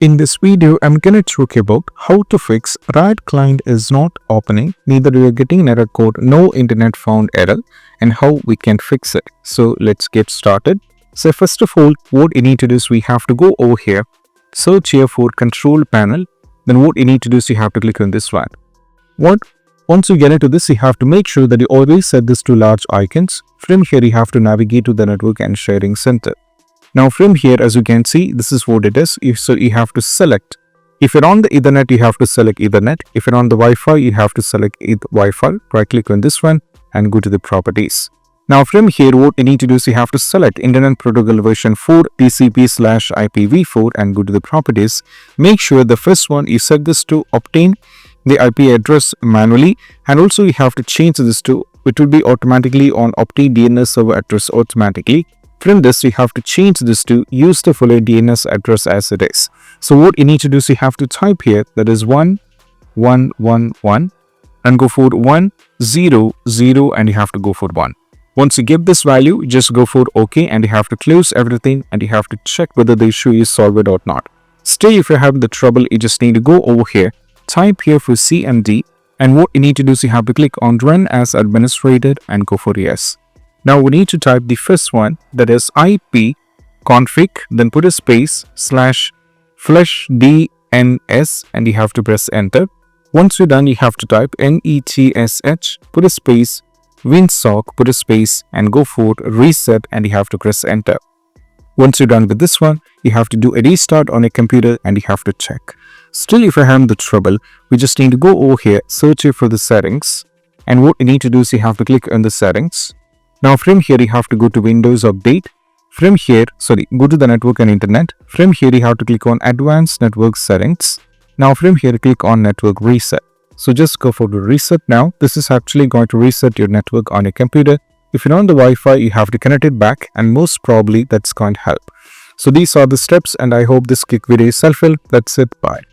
In this video, I'm gonna talk about how to fix Riot Client is not opening, neither you are getting an error code, no internet found error, and how we can fix it. So let's get started. So first of all, what you need to do is we have to go over here, search here for control panel. Then what you need to do is you have to click on this one. Once you get into this, you have to make sure that you always set this to large icons. From here, you have to navigate to the network and sharing center. Now from here, as you can see, this is what it is. So you have to select. If you're on the Ethernet, you have to select Ethernet. If you're on the Wi-Fi, you have to select Wi-Fi. Right click on this one and go to the properties. Now from here, what you need to do is you have to select Internet Protocol version 4 TCP/IPv4 and go to the properties. Make sure the first one you set this to obtain the IP address manually, and also you have to change this to it will be automatically on obtain DNS server address automatically. From this, you have to change this to use the full DNS address as it is. So what you need to do is you have to type here, that is 1111 and go for 100 and you have to go for 1. Once you give this value, just go for OK and you have to close everything and you have to check whether the issue is solved or not. Still, if you have the trouble, you just need to go over here, type here for CMD, and what you need to do is you have to click on Run as Administrator and go for Yes. Now we need to type the first one, that is IP config, then put a space /DNS and you have to press enter. Once you're done, you have to type NETSH, put a space, winsock, put a space and go for reset and you have to press enter. Once you're done with this one, you have to do a restart on a computer and you have to check. Still, if you're having the trouble, we just need to go over here, search here for the settings, and what you need to do is you have to click on the settings. Now from here, you have to go to Windows Update. From here, go to the Network and Internet. From here, you have to click on Advanced Network Settings. Now from here, click on Network Reset. So just go for the reset now. This is actually going to reset your network on your computer. If you're on the Wi-Fi, you have to connect it back and most probably that's going to help. So these are the steps and I hope this quick video is helpful. That's it. Bye.